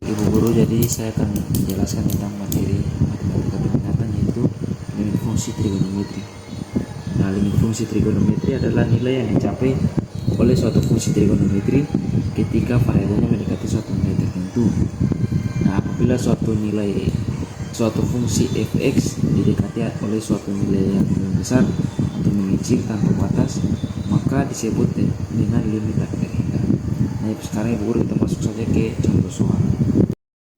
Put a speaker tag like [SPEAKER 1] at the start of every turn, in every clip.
[SPEAKER 1] Ibu Guru, jadi saya akan menjelaskan tentang materi matematika peminatan, yaitu limit fungsi trigonometri. Nah, limit fungsi trigonometri adalah nilai yang dicapai oleh suatu fungsi trigonometri ketika variabelnya mendekati suatu nilai tertentu. Nah, apabila suatu fungsi fx didekati oleh suatu nilai yang lebih besar atau mengecil tanpa batas, maka disebut dengan limit tak terhingga. Nah, sekarang Ibu Guru kita masuk saja ke contoh soal.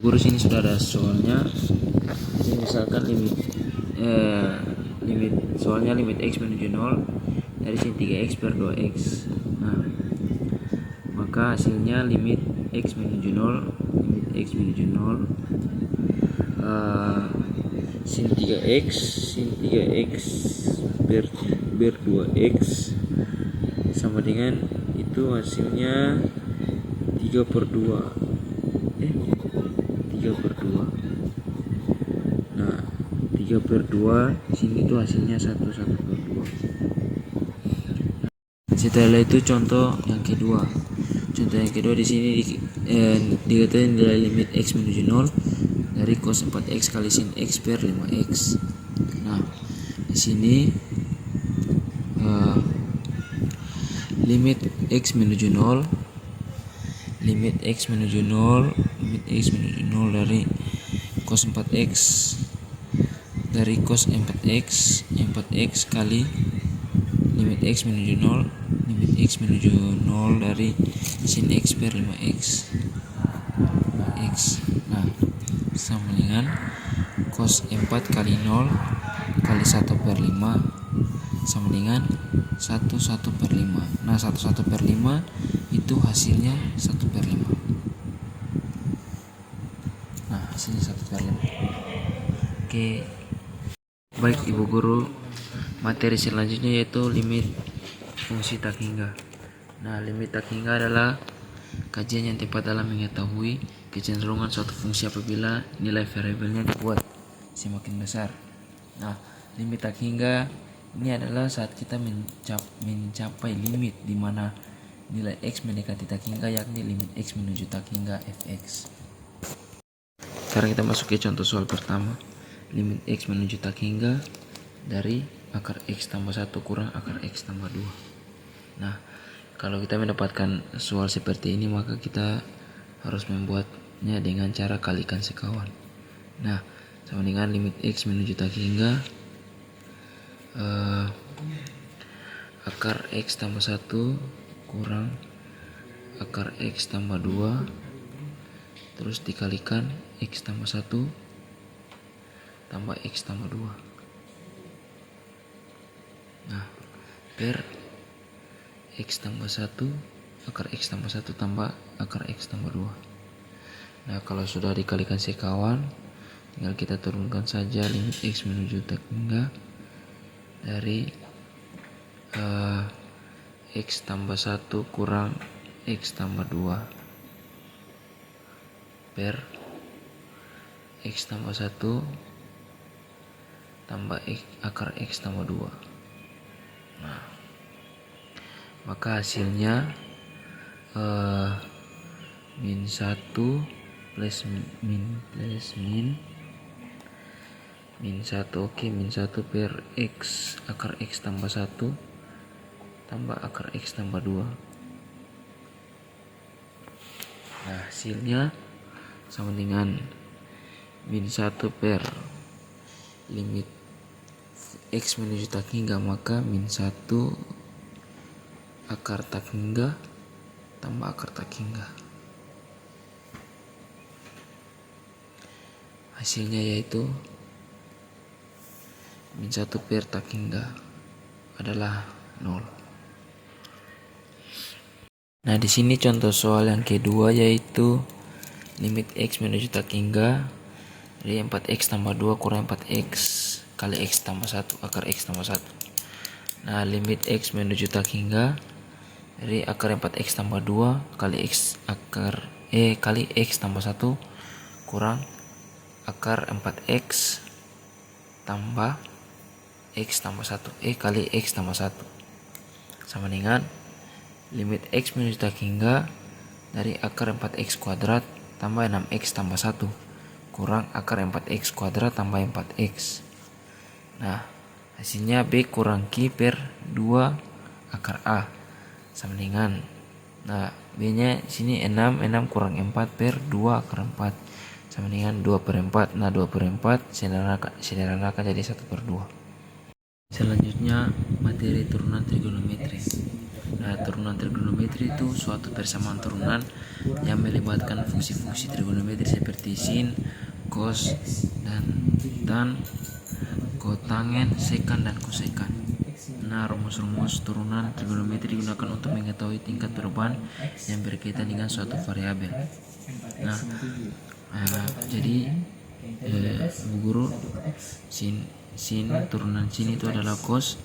[SPEAKER 1] Guru, sini sudah ada soalnya. Ini misalkan soalnya limit x menuju 0 dari sin 3x per 2x. Nah, maka hasilnya limit x menuju 0 sin 3x per 2x sama dengan itu hasilnya 3 per 2. Nah, 3 per 2 di sini itu hasilnya 1 per 2. Setelah itu contoh yang kedua. Di sini dikatakan nilai limit x menuju 0 dari cos 4x kali sin x per 5x. Nah, di sini limit x menuju 0 dari cos 4x kali limit x menuju 0 dari sin x per 5x. Nah, sama dengan cos 4 kali 0 kali 1 per 5 sama dengan 1 per 5. Nah, 1 per 5 itu hasilnya 1 per 5. Nah, hasilnya 1 per 5. Oke, baik Ibu Guru, materi selanjutnya yaitu limit fungsi tak hingga. Nah, limit tak hingga adalah kajian yang tepat dalam mengetahui kecenderungan suatu fungsi apabila nilai variabelnya dibuat semakin besar. Nah, limit tak hingga ini adalah saat kita mencapai limit di mana nilai x mendekati tak hingga, yakni limit x menuju tak hingga fx. Sekarang kita masuk ke contoh soal pertama. Limit x menuju tak hingga dari akar x tambah 1 kurang akar x tambah 2. Nah, kalau kita mendapatkan soal seperti ini, maka kita harus membuatnya dengan cara kalikan sekawan. Nah, sama dengan limit x menuju tak hingga akar x tambah 1 kurang akar x tambah 2 terus dikalikan x tambah 1 tambah x tambah 2. Nah, per x tambah 1 akar x tambah 1 tambah akar x tambah 2. Nah, kalau sudah dikalikan sekawan, tinggal kita turunkan saja limit x menuju tak hingga dari x tambah 1 kurang x tambah 2 per x tambah 1 tambah akar x tambah 2. Nah, maka hasilnya min 1 plus min 1. Oke, min 1 per x akar x tambah 1 tambah akar x tambah 2. Nah, hasilnya sama dengan min 1 per limit x menuju tak hingga, maka min 1 akar tak hingga tambah akar tak hingga. Hasilnya yaitu min 1 per tak hingga adalah 0. Nah, di sini contoh soal yang kedua yaitu limit x menuju tak hingga dari 4x tambah 2 kurang 4x kali x tambah 1 akar x tambah 1. Nah, limit x menuju tak hingga dari akar 4x tambah 2 kali x kali x tambah 1 kurang akar 4x tambah x tambah 1 kali x tambah 1 sama dengan limit x menuju tak hingga dari akar 4x kuadrat tambah 6x tambah 1 kurang akar 4x kuadrat tambah 4x. Nah, hasilnya B kurang Q per 2 akar A sama dengan, nah B nya sini 6 kurang 4 per 2 akar 4 sama dengan 2 per 4. Nah 2 per 4 sederhanakan jadi 1 per 2. Selanjutnya materi turunan trigonometri. Nah, turunan trigonometri itu suatu persamaan turunan yang melibatkan fungsi-fungsi trigonometri seperti sin, cos, dan tan, kotangen, sekan, dan kosekan. Nah, rumus-rumus turunan trigonometri digunakan untuk mengetahui tingkat perubahan yang berkaitan dengan suatu variabel. Nah, jadi Bu Guru, sin turunan sin itu adalah cos,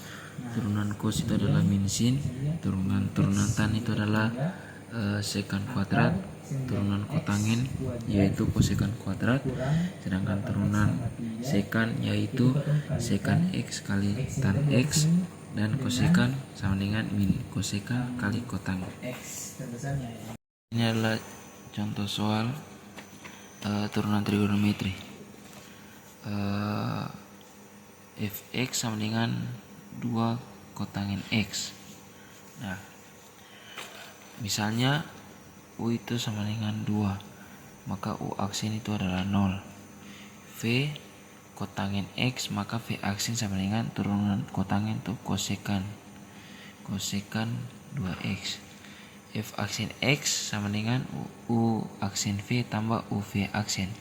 [SPEAKER 1] turunan cos itu adalah min sin, turunan tan itu adalah sekan kuadrat, turunan kotangen yaitu kosekan kuadrat, sedangkan turunan sekan yaitu sekan x kali tan x, dan kosekan sama dengan min kosekan kali kotangen. Ini adalah contoh soal turunan trigonometri. Fx sama dengan 2 kotangen x. Nah, misalnya U itu sama dengan 2, maka U aksin itu adalah 0. V kotangen x, maka V aksin sama dengan turunan kotangen itu kosekan 2x. F aksin x sama dengan U aksin V tambah UV aksin.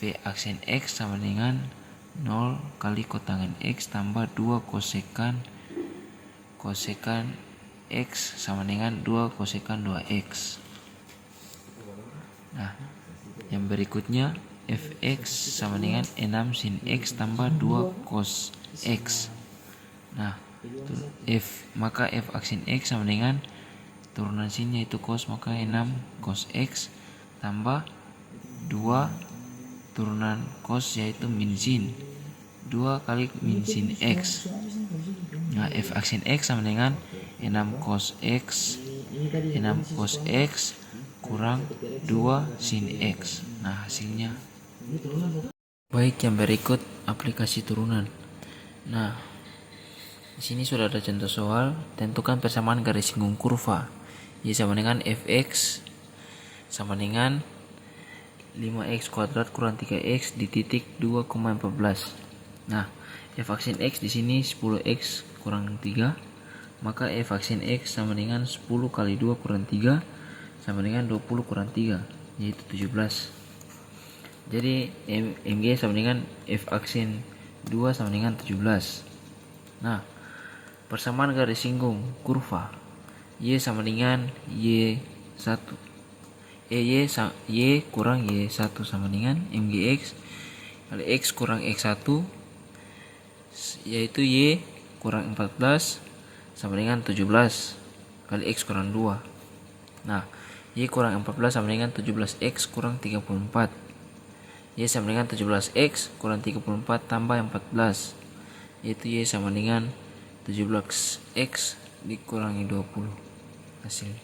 [SPEAKER 1] V aksin x sama dengan 0 kali kotangen x tambah 2 kosekan x sama dengan 2 kosekan 2x. Nah, yang berikutnya fx sama dengan 6 sin x tambah 2 cos x. Nah, maka f aksin x sama dengan turunan sinnya itu cos, maka 6 cos x tambah 2 turunan cos yaitu min sin, 2 kali min sin x. Nah, f aksin x sama dengan 6 cos x kurang 2 sin x. Nah, hasilnya. Baik, yang berikut aplikasi turunan. Nah, di sini sudah ada contoh soal. Tentukan persamaan garis singgung kurva. Y sama dengan fx sama dengan 5x kuadrat kurang 3x di titik 2,14. Nah, f aksin x di sini 10x kurang 3, maka f aksin x sama dengan 10 kali 2 kurang 3 sama dengan 20 kurang 3, yaitu 17. Jadi mg sama dengan f aksin 2 sama dengan 17. Nah, persamaan garis singgung kurva y sama dengan y1, y kurang y1 sama dengan mgx kali x kurang x1, yaitu y kurang 14 sama dengan 17 kali x kurang 2. Nah, y kurang 14 sama dengan 17x kurang 34. Y sama dengan 17x kurang 34 tambah 14, yaitu y sama dengan 17x dikurangi 20. Hasil